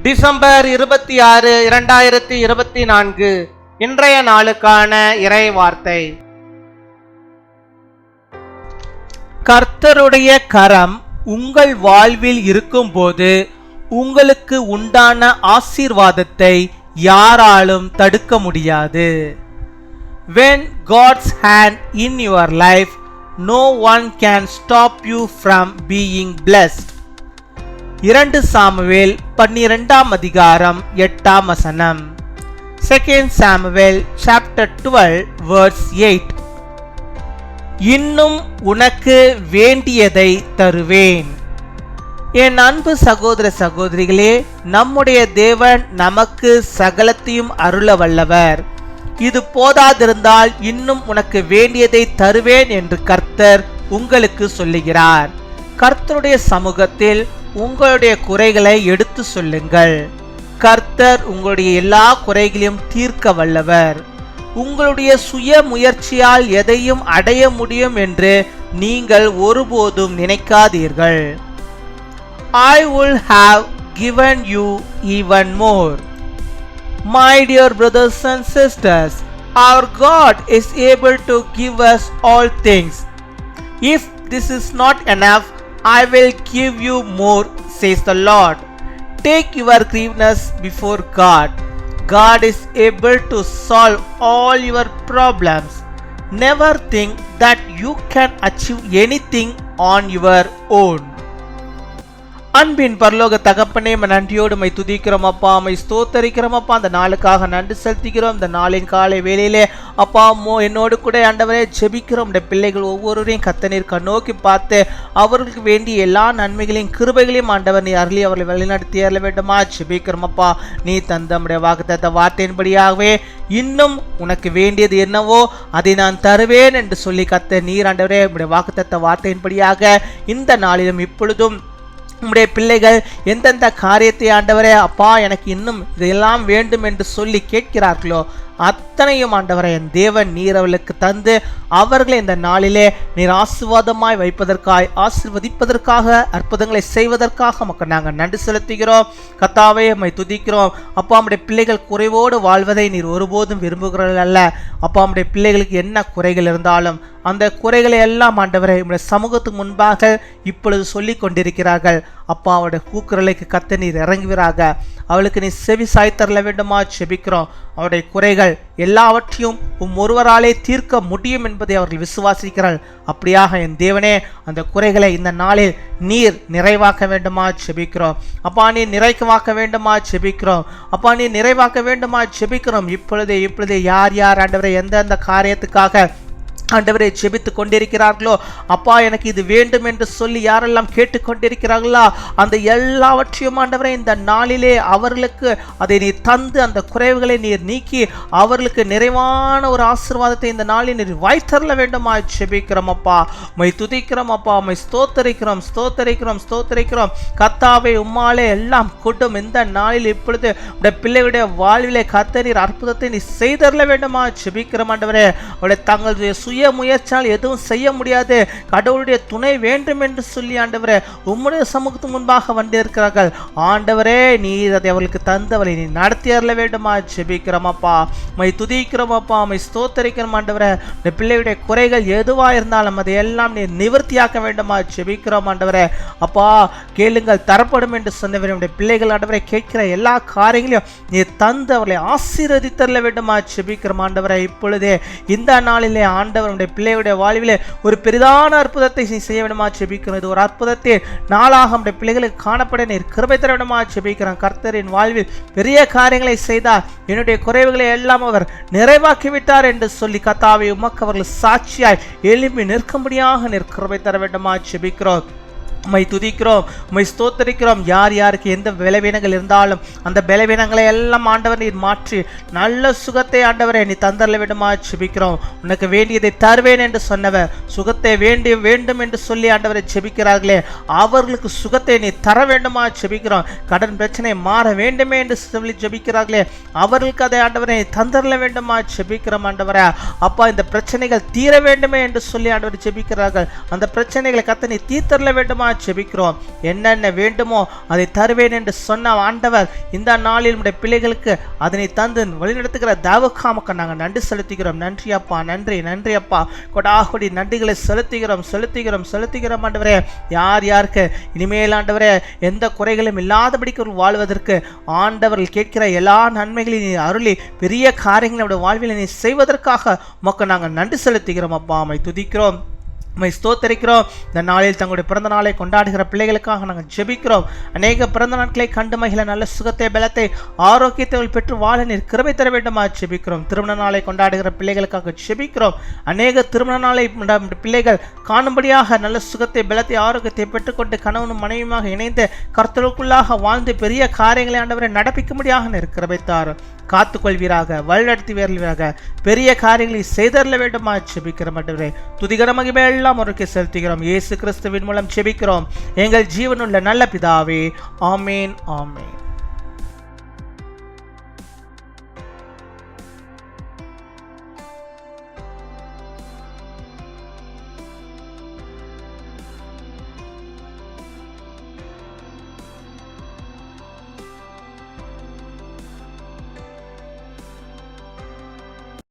December 26, 2024 இன்றைய நாளுக்கான இறை வார்த்தை. கர்த்தருடைய கரம் உங்கள் வாழ்வில் இருக்கும்போது உங்களுக்கு உண்டான ஆசீர்வாதத்தை யாராலும் தடுக்க முடியாது. When God's hand in your life, no one can stop you from being blessed. 2 Samuel 12 அதிகாரம் 8 2 சாமுவேல் chapter 12 verse 8. இன்னும் உனக்கு வேண்டியதை தருவேன். என் அன்பு சகோதர சகோதரிகளே, நம்முடைய தேவன் நமக்கு சகலத்தையும் அருள வல்லவர். இது போதாதிருந்தால் இன்னும் உனக்கு வேண்டியதை தருவேன் என்று கர்த்தர் உங்களுக்கு சொல்லுகிறார். கர்த்தருடைய சமூகத்தில் உங்களுடைய குறைகளை எடுத்து சொல்லுங்கள். கர்த்தர் உங்களுடைய எல்லா குறைகளையும் தீர்க்க வல்லவர். உங்களுடைய சுய முயற்சியால் எதையும் அடைய முடியும் என்று நீங்கள் ஒருபோதும் நினைக்காதீர்கள். I will have given you even more. My dear brothers and sisters, our God is able to give us all things. If this is not enough, I will give you more, says the Lord. Take your grievances before God. God is able to solve all your problems. Never think that you can achieve anything on your own. அன்பின் பரலோக தகப்பனே, நன்றியோடு my துதிக்கிறோம் அப்பா, my ஸ்தோத்தரிக்கிறோம் அப்பா. அந்த நாளுக்காக நன்றி செலுத்துகிறோம். இந்த நாளின் காலை வேளையிலே அப்பா என்னோடு கூட ஆண்டவரே ஜெபிக்கிறோம். இந்த பிள்ளைகள் ஒவ்வொருவரையும் கர்த்தர் கண்ணோக்கி பார்த்து அவர்களுக்கு வேண்டிய எல்லா நன்மைகளையும் கிருபைகளையும் ஆண்டவர் நீ அருளி அவர்களை வழிநடத்தி அருள வேண்டுமா ஜெபிக்கிறோம் அப்பா. நீ தந்த நம்முடைய வாக்குத்தத்த வார்த்தையின்படியாகவே இன்னும் உனக்கு வேண்டியது என்னவோ அதை நான் தருவேன் என்று சொல்லி கர்த்தர் நீர் ஆண்டவரே நம்முடைய வாக்குத்தத்த வார்த்தையின்படியாக இந்த நாளிலும் இப்பொழுதும் உம்முடைய பிள்ளைகள் எந்தெந்த காரியத்தை ஆண்டவரே அப்பா எனக்கு இன்னும் இதெல்லாம் வேண்டும் என்று சொல்லி கேட்கிறார்களோ அத்தனையும் ஆண்டவரை என் தேவன் நீர் அவர்களுக்கு தந்து அவர்களை இந்த நாளிலே நீர் ஆசீர்வாதமாய் வைப்பதற்காய் ஆசீர்வதிப்பதற்காக அற்புதங்களை செய்வதற்காக மக்கள் நாங்கள் நன்றி செலுத்துகிறோம். கர்த்தாவே உம்மை துதிக்கிறோம் அப்பா. நம்முடைய பிள்ளைகள் குறைவோடு வாழ்வதை நீர் ஒருபோதும் விரும்புகிறீர்கள் அல்ல அப்பா. நம்முடைய பிள்ளைகளுக்கு என்ன குறைகள் இருந்தாலும் அந்த குறைகளை எல்லாம் ஆண்டவரை உம்முடைய சமூகத்துக்கு முன்பாக இப்பொழுது சொல்லி கொண்டிருக்கிறார்கள் அப்பா. அவருடைய கூக்குரலுக்கு கர்த்தர் நீர் இறங்குவீராக. அவளுக்கு நீ செவி சாய் தரல வேண்டுமா செபிக்கிறோம். அவருடைய குறைகள் எல்லாவற்றையும் ஒருவராலே தீர்க்க முடியும் என்பதை அவர்கள் விசுவாசிக்கிறார்கள். அப்படியாக என் தேவனே அந்த குறைகளை இந்த நாளில் நீர் நிறைவாக்க வேண்டுமா செபிக்கிறோம் அப்பா. நீ நிறைவாக்க வேண்டுமா செபிக்கிறோம் அப்பா. நீ நிறைவாக்க வேண்டுமா செபிக்கிறோம். இப்பொழுதே யார் யார் ஆண்டவரை எந்தெந்த காரியத்துக்காக ஆண்டவரை ஜெபித்து கொண்டிருக்கிறார்களோ அப்பா எனக்கு இது வேண்டும் என்று சொல்லி யாரெல்லாம் கேட்டுக்கொண்டிருக்கிறார்களா அந்த எல்லாவற்றையும் ஆண்டவரை இந்த நாளிலே அவர்களுக்கு அதை நீ தந்து அந்த குறைவுகளை நீர் நீக்கி அவர்களுக்கு நிறைவான ஒரு ஆசீர்வாதத்தை இந்த நாளில் நீர் வாய்த்தரல வேண்டுமா ஜெபிக்கிறோம் அப்பா. மை துதிக்கிறோம் அப்பா, மை ஸ்தோத்தரிக்கிறோம். கர்த்தாவே உம்மாலே எல்லாம் கூட்டும் இந்த நாளில் இப்பொழுது உடைய பிள்ளைகளுடைய வாழ்விலே கர்த்தர் நீர் அற்புதத்தை நீ செய்தரல வேண்டுமா ஜெபிக்கிறோம் ஆண்டவரே. அவருடைய தங்களுடைய சுய முயற்சியால் எதுவும் செய்ய முடியாது, கடவுளுடைய துணை வேண்டும் என்று சொல்லி ஆண்டவரே உம்முடைய சமூகத்துக்கு முன்பாக வந்திருக்கிறார்கள் ஆண்டவரே. நீர் அதை அவர்களுக்கு தந்தவரை நீ நடத்தி அருள வேண்டுமா ஜெபிக்கிறோம் அப்பா. மை துதிக்கிறோம் அப்பா, மை ஸ்தோத்தரிக்கிறோம் ஆண்டவரே. இந்த பிள்ளையுடைய குறைகள் எதுவாக இருந்தாலும் அதை எல்லாம் நீ நிவர்த்தியாக்க வேண்டுமா ஜெபிக்கிறோம் ஆண்டவரே அப்பா. கேளுங்கள் தரப்படும் என்று சொன்னவரை உடைய பிள்ளைகள் ஆண்டவரை கேட்கிற எல்லா காரியங்களையும் நீ தந்து அவர்களை ஆசீர்வதித்தரல வேண்டுமா ஜெபிக்கிறோம் ஆண்டவரை. இப்பொழுதே இந்த நாளிலே ஆண்டவர் பிள்ளைகளுடைய வாழ்விலே ஒரு பெரிதான அற்புதத்தை செய்ய வேண்டுமா ஜெபிக்கிறோம். இது ஒரு அற்புதத்தை நாளாக நம்முடைய பிள்ளைகளுக்கு காணப்பட நீர் கிருபை தர வேண்டுமா ஜெபிக்கிறோம். கர்த்தரின் வாழ்வில் பெரிய காரியங்களை செய்தார், என்னுடைய குறைவுகளை எல்லாம் அவர் நிறைவாக்கிவிட்டார் என்று சொல்லி கர்த்தாவே உமக்கு அவர்கள் சாட்சியாய் எழுப்பி நிற்கும்படியாக நீர் கிருபை தர வேண்டுமா ஜெபிக்கிறோம். உம்மை துதிக்கிறோம், உம்மை ஸ்தோத்தரிக்கிறோம். யார் யாருக்கு எந்த பலவீனங்கள் இருந்தாலும் அந்த பலவீனங்களை எல்லாம் ஆண்டவர் நீர் மாற்றி நல்ல சுகத்தை ஆண்டவரை நீ தந்தரல வேண்டுமா ஜெபிக்கிறோம். உனக்கு வேண்டியதை தருவேன் என்று சொன்னவர் சுகத்தை வேண்டும் என்று சொல்லி ஆண்டவரை ஜெபிக்கிறார்களே அவர்களுக்கு சுகத்தை நீ தர வேண்டுமா ஜெபிக்கிறோம். கடன் பிரச்சனை மாற வேண்டுமே என்று சொல்லி ஜெபிக்கிறார்களே அவர்களுக்கு அதை ஆண்டவரை தந்தரல வேண்டுமா ஜெபிக்கிறோம் ஆண்டவரே அப்பா. இந்த பிரச்சனைகள் தீர வேண்டுமே என்று சொல்லி ஆண்டவர் ஜெபிக்கிறார்கள். அந்த பிரச்சனைகளை கர்த்தர் நீ தீர்த்தரல வேண்டுமா செபிக்கிறோம். என்னென்ன வேண்டுமோ அதை தருவேன் என்று சொன்ன ஆண்டவர் இந்த நாளில் உடைய பிள்ளைகளுக்கு அதனை தந்து வழிநடத்துகிற தயவுக்காமக்க நாங்கள் நன்றி செலுத்துகிறோம். நன்றி அப்பா, நன்றி நன்றி அப்பா. கொடாகொடி நன்றிகளை செலுத்துகிறோம் ஆண்டவரே. யார் யாருக்கு இனிமேல் ஆண்டவரே எந்த குறைகளும் இல்லாதபடிக்கு வாழ்வதற்கு ஆண்டவர்கள் கேட்கிற எல்லா நன்மைகளையும் நீ அருளி பெரிய காரியங்களை நம்முடைய வாழ்வில் நீ செய்வதற்காக உமக்கு நாங்கள் நன்றி செலுத்துகிறோம் அப்பா. உம்மை துதிக்கிறோம், உம்மை ஸ்தோத்தரிக்கிறோம். இந்த நாளில் தங்களுடைய பிறந்த நாளை கொண்டாடுகிற பிள்ளைகளுக்காக நாங்கள் ஜெபிக்கிறோம். அநேக பிறந்த நாட்களை கண்டு மகிழ நல்ல சுகத்தை, பலத்தை, ஆரோக்கியத்தை பெற்று வாழ நீர் கிருபை தர வேண்டுமா ஜெபிக்கிறோம். திருமண நாளை கொண்டாடுகிற பிள்ளைகளுக்காக ஜெபிக்கிறோம். அநேக திருமண நாளை பிள்ளைகள் காணும்படியாக நல்ல சுகத்தை, பலத்தை, ஆரோக்கியத்தை பெற்றுக்கொண்டு கணவனும் மனைவியுமாக இணைந்து கர்த்தருக்குள்ளாக வாழ்ந்து பெரிய காரியங்களை ஆண்டவரை நடப்பிக்கும்படியாக நீர் கிருபை தாரும். காத்துக்கொள்வீராக, வழிநடத்தி வருவீராக, பெரிய காரியங்களை செய்தரல வேண்டுமா ஜெபிக்கிறோம் ஆண்டவரே. துதிகர மகிமை எல்லாம் ஒருக்கே செலுத்துகிறோம். இயேசு கிறிஸ்துவின் மூலம் ஜெபிக்கிறோம் எங்கள் ஜீவனுள்ள நல்ல பிதாவே. ஆமேன், ஆமேன்.